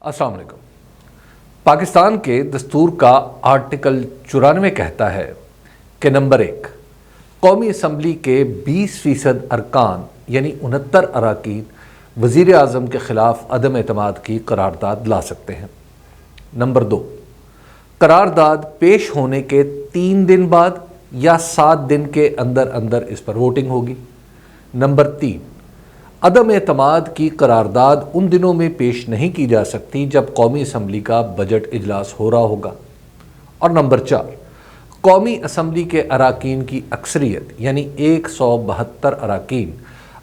السلام علیکم۔ پاکستان کے دستور کا آرٹیکل 94 کہتا ہے کہ نمبر 1، قومی اسمبلی کے 20% ارکان یعنی 69 اراکین وزیر اعظم کے خلاف عدم اعتماد کی قرارداد لا سکتے ہیں۔ نمبر 2، قرارداد پیش ہونے کے 3 دن بعد یا 7 دن کے اندر اندر اس پر ووٹنگ ہوگی۔ نمبر 3، عدم اعتماد کی قرارداد ان دنوں میں پیش نہیں کی جا سکتی جب قومی اسمبلی کا بجٹ اجلاس ہو رہا ہوگا۔ اور نمبر 4، قومی اسمبلی کے اراکین کی اکثریت یعنی 172 اراکین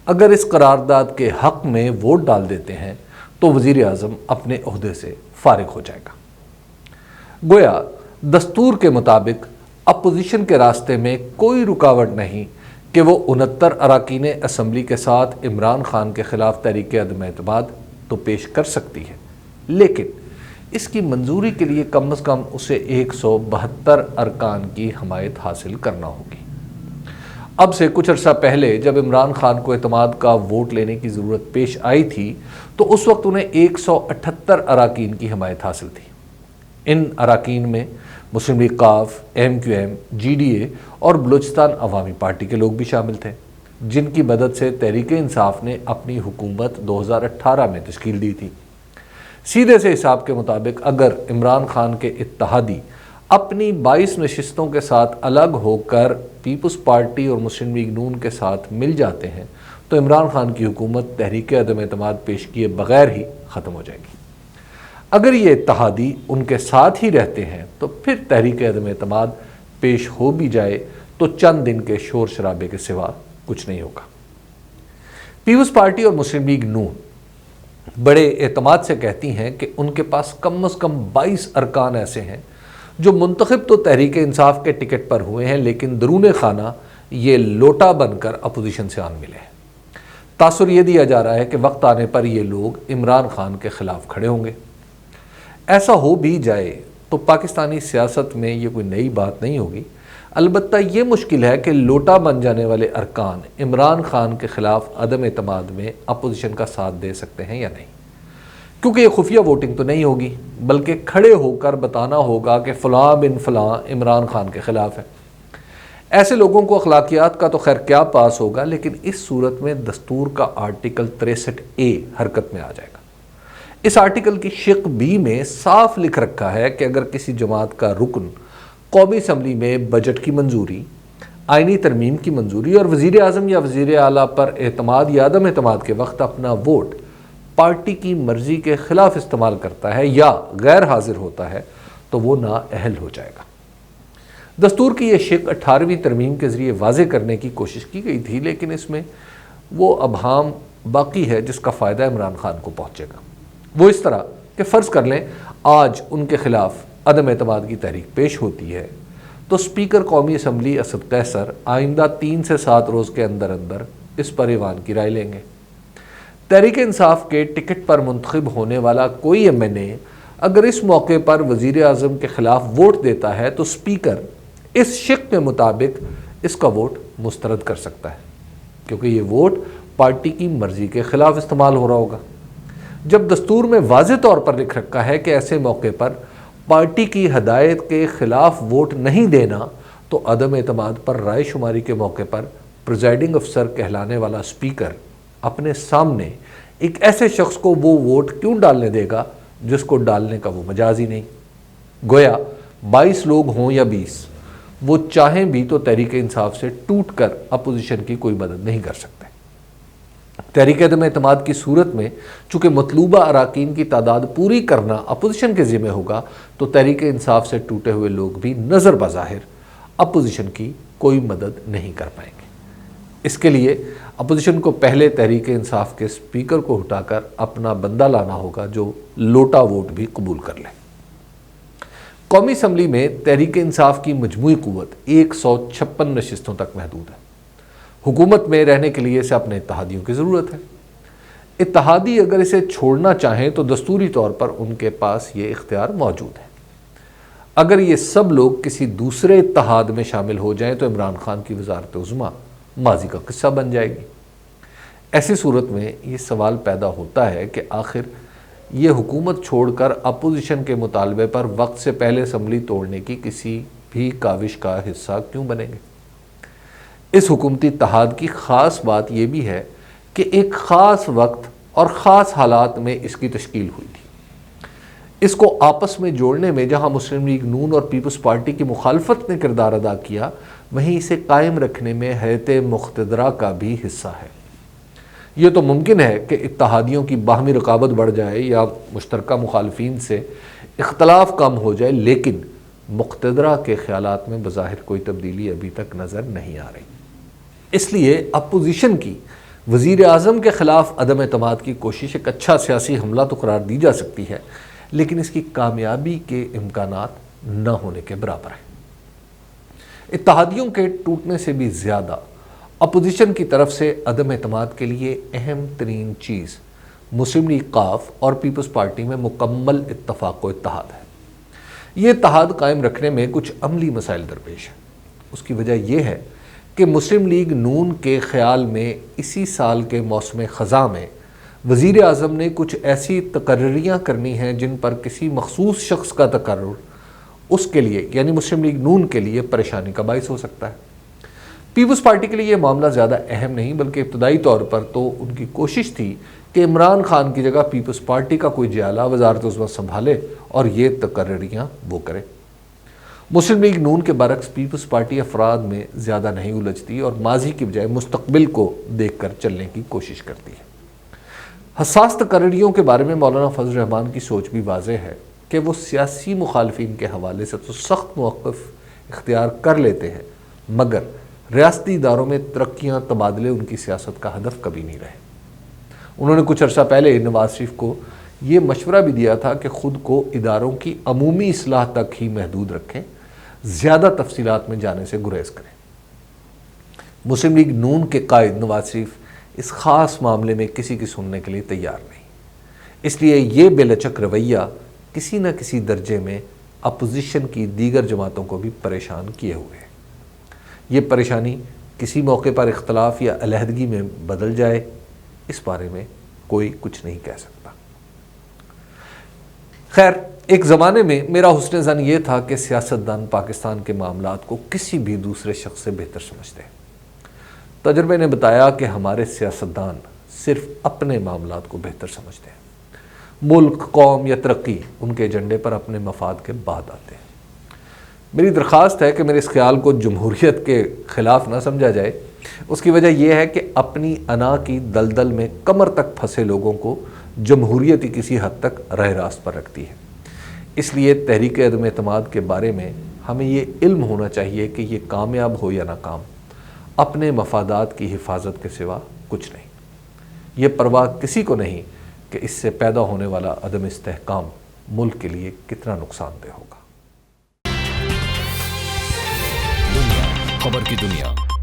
اگر اس قرارداد کے حق میں ووٹ ڈال دیتے ہیں تو وزیر اعظم اپنے عہدے سے فارغ ہو جائے گا۔ گویا دستور کے مطابق اپوزیشن کے راستے میں کوئی رکاوٹ نہیں کہ وہ 69 اراکین اسمبلی کے ساتھ عمران خان کے خلاف تحریک عدم اعتماد تو پیش کر سکتی ہے، لیکن اس کی منظوری کے لیے کم از کم اسے 172 ارکان کی حمایت حاصل کرنا ہوگی۔ اب سے کچھ عرصہ پہلے جب عمران خان کو اعتماد کا ووٹ لینے کی ضرورت پیش آئی تھی تو اس وقت انہیں 178 اراکین کی حمایت حاصل تھی۔ ان اراکین میں مسلم لیگ ق، MQM، GDA اور بلوچستان عوامی پارٹی کے لوگ بھی شامل تھے، جن کی مدد سے تحریک انصاف نے اپنی حکومت 2018 میں تشکیل دی تھی۔ سیدھے سے حساب کے مطابق اگر عمران خان کے اتحادی اپنی 22 نشستوں کے ساتھ الگ ہو کر پیپلز پارٹی اور مسلم لیگ نون کے ساتھ مل جاتے ہیں تو عمران خان کی حکومت تحریک عدم اعتماد پیش کیے بغیر ہی ختم ہو جائے گی۔ اگر یہ اتحادی ان کے ساتھ ہی رہتے ہیں تو پھر تحریک عدم اعتماد پیش ہو بھی جائے تو چند دن کے شور شرابے کے سوا کچھ نہیں ہوگا۔ پیپلز پارٹی اور مسلم لیگ نون بڑے اعتماد سے کہتی ہیں کہ ان کے پاس کم از کم 22 ارکان ایسے ہیں جو منتخب تو تحریک انصاف کے ٹکٹ پر ہوئے ہیں لیکن درون خانہ یہ لوٹا بن کر اپوزیشن سے آن ملے ہیں۔ تاثر یہ دیا جا رہا ہے کہ وقت آنے پر یہ لوگ عمران خان کے خلاف کھڑے ہوں گے۔ ایسا ہو بھی جائے تو پاکستانی سیاست میں یہ کوئی نئی بات نہیں ہوگی، البتہ یہ مشکل ہے کہ لوٹا بن جانے والے ارکان عمران خان کے خلاف عدم اعتماد میں اپوزیشن کا ساتھ دے سکتے ہیں یا نہیں، کیونکہ یہ خفیہ ووٹنگ تو نہیں ہوگی بلکہ کھڑے ہو کر بتانا ہوگا کہ فلاں بن فلاں عمران خان کے خلاف ہے۔ ایسے لوگوں کو اخلاقیات کا تو خیر کیا پاس ہوگا، لیکن اس صورت میں دستور کا آرٹیکل 63A حرکت میں آ جائے گا۔ اس آرٹیکل کی شق B میں صاف لکھ رکھا ہے کہ اگر کسی جماعت کا رکن قومی اسمبلی میں بجٹ کی منظوری، آئینی ترمیم کی منظوری اور وزیر اعظم یا وزیر اعلیٰ پر اعتماد یا عدم اعتماد کے وقت اپنا ووٹ پارٹی کی مرضی کے خلاف استعمال کرتا ہے یا غیر حاضر ہوتا ہے تو وہ نااہل ہو جائے گا۔ دستور کی یہ شق 18ویں ترمیم کے ذریعے واضح کرنے کی کوشش کی گئی تھی، لیکن اس میں وہ ابہام باقی ہے جس کا فائدہ عمران خان کو پہنچے گا۔ وہ اس طرح کہ فرض کر لیں آج ان کے خلاف عدم اعتماد کی تحریک پیش ہوتی ہے تو اسپیکر قومی اسمبلی اسد قیصر آئندہ 3 سے 7 روز کے اندر اندر اس پر ایوان کی رائے لیں گے۔ تحریک انصاف کے ٹکٹ پر منتخب ہونے والا کوئی MNA اگر اس موقع پر وزیر اعظم کے خلاف ووٹ دیتا ہے تو اسپیکر اس شق کے مطابق اس کا ووٹ مسترد کر سکتا ہے، کیونکہ یہ ووٹ پارٹی کی مرضی کے خلاف استعمال ہو رہا ہوگا۔ جب دستور میں واضح طور پر لکھ رکھا ہے کہ ایسے موقع پر پارٹی کی ہدایت کے خلاف ووٹ نہیں دینا تو عدم اعتماد پر رائے شماری کے موقع پر پریزائڈنگ افسر کہلانے والا اسپیکر اپنے سامنے ایک ایسے شخص کو وہ ووٹ کیوں ڈالنے دے گا جس کو ڈالنے کا وہ مجاز ہی نہیں۔ گویا 22 لوگ ہوں یا 20، وہ چاہیں بھی تو تحریک انصاف سے ٹوٹ کر اپوزیشن کی کوئی مدد نہیں کر سکتے۔ تحریک عدم اعتماد کی صورت میں چونکہ مطلوبہ اراکین کی تعداد پوری کرنا اپوزیشن کے ذمہ ہوگا تو تحریک انصاف سے ٹوٹے ہوئے لوگ بھی نظر بظاہر اپوزیشن کی کوئی مدد نہیں کر پائیں گے۔ اس کے لیے اپوزیشن کو پہلے تحریک انصاف کے اسپیکر کو ہٹا کر اپنا بندہ لانا ہوگا جو لوٹا ووٹ بھی قبول کر لے۔ قومی اسمبلی میں تحریک انصاف کی مجموعی قوت 156 نشستوں تک محدود ہے۔ حکومت میں رہنے کے لیے اسے اپنے اتحادیوں کی ضرورت ہے۔ اتحادی اگر اسے چھوڑنا چاہیں تو دستوری طور پر ان کے پاس یہ اختیار موجود ہے۔ اگر یہ سب لوگ کسی دوسرے اتحاد میں شامل ہو جائیں تو عمران خان کی وزارت عظمیٰ ماضی کا قصہ بن جائے گی۔ ایسی صورت میں یہ سوال پیدا ہوتا ہے کہ آخر یہ حکومت چھوڑ کر اپوزیشن کے مطالبے پر وقت سے پہلے اسمبلی توڑنے کی کسی بھی کاوش کا حصہ کیوں بنیں گے؟ اس حکومتی اتحاد کی خاص بات یہ بھی ہے کہ ایک خاص وقت اور خاص حالات میں اس کی تشکیل ہوئی تھی۔ اس کو آپس میں جوڑنے میں جہاں مسلم لیگ نون اور پیپلز پارٹی کی مخالفت نے کردار ادا کیا، وہیں اسے قائم رکھنے میں ہیئت مقتدرہ کا بھی حصہ ہے۔ یہ تو ممکن ہے کہ اتحادیوں کی باہمی رقابت بڑھ جائے یا مشترکہ مخالفین سے اختلاف کم ہو جائے، لیکن مقتدرہ کے خیالات میں بظاہر کوئی تبدیلی ابھی تک نظر نہیں آ رہی۔ اس لیے اپوزیشن کی وزیر اعظم کے خلاف عدم اعتماد کی کوشش ایک اچھا سیاسی حملہ تو قرار دی جا سکتی ہے، لیکن اس کی کامیابی کے امکانات نہ ہونے کے برابر ہیں۔ اتحادیوں کے ٹوٹنے سے بھی زیادہ اپوزیشن کی طرف سے عدم اعتماد کے لیے اہم ترین چیز مسلم لیگ قاف اور پیپلز پارٹی میں مکمل اتفاق و اتحاد ہے۔ یہ اتحاد قائم رکھنے میں کچھ عملی مسائل درپیش ہیں۔ اس کی وجہ یہ ہے کہ مسلم لیگ نون کے خیال میں اسی سال کے موسم خزاں میں وزیر اعظم نے کچھ ایسی تقرریاں کرنی ہیں جن پر کسی مخصوص شخص کا تقرر اس کے لیے یعنی مسلم لیگ نون کے لیے پریشانی کا باعث ہو سکتا ہے۔ پیپلز پارٹی کے لیے یہ معاملہ زیادہ اہم نہیں، بلکہ ابتدائی طور پر تو ان کی کوشش تھی کہ عمران خان کی جگہ پیپلز پارٹی کا کوئی جیالہ وزارت عظمیٰ سنبھالے اور یہ تقرریاں وہ کرے۔ مسلم لیگ نون کے برعکس پیپلز پارٹی افراد میں زیادہ نہیں الجھتی اور ماضی کی بجائے مستقبل کو دیکھ کر چلنے کی کوشش کرتی ہے۔ حساس تقرریوں کے بارے میں مولانا فضل الرحمان کی سوچ بھی واضح ہے کہ وہ سیاسی مخالفین کے حوالے سے تو سخت موقف اختیار کر لیتے ہیں، مگر ریاستی اداروں میں ترقیاں تبادلے ان کی سیاست کا ہدف کبھی نہیں رہے۔ انہوں نے کچھ عرصہ پہلے نواز شریف کو یہ مشورہ بھی دیا تھا کہ خود کو اداروں کی عمومی اصلاح تک ہی محدود رکھیں، زیادہ تفصیلات میں جانے سے گریز کریں۔ مسلم لیگ نون کے قائد نواز شریف اس خاص معاملے میں کسی کی سننے کے لیے تیار نہیں، اس لیے یہ بے لچک رویہ کسی نہ کسی درجے میں اپوزیشن کی دیگر جماعتوں کو بھی پریشان کیے ہوئے ہے۔ یہ پریشانی کسی موقع پر اختلاف یا علیحدگی میں بدل جائے، اس بارے میں کوئی کچھ نہیں کہہ سکتا۔ خیر، ایک زمانے میں میرا حسن ظن یہ تھا کہ سیاستدان پاکستان کے معاملات کو کسی بھی دوسرے شخص سے بہتر سمجھتے ہیں۔ تجربے نے بتایا کہ ہمارے سیاستدان صرف اپنے معاملات کو بہتر سمجھتے ہیں۔ ملک، قوم یا ترقی ان کے ایجنڈے پر اپنے مفاد کے بعد آتے ہیں۔ میری درخواست ہے کہ میرے اس خیال کو جمہوریت کے خلاف نہ سمجھا جائے۔ اس کی وجہ یہ ہے کہ اپنی انا کی دلدل میں کمر تک پھنسے لوگوں کو جمہوریت ہی کسی حد تک راہ راست پر رکھتی ہے۔ اس لیے تحریک عدم اعتماد کے بارے میں ہمیں یہ علم ہونا چاہیے کہ یہ کامیاب ہو یا ناکام، اپنے مفادات کی حفاظت کے سوا کچھ نہیں۔ یہ پرواہ کسی کو نہیں کہ اس سے پیدا ہونے والا عدم استحکام ملک کے لیے کتنا نقصان دہ ہوگا۔ دنیا خبر کی دنیا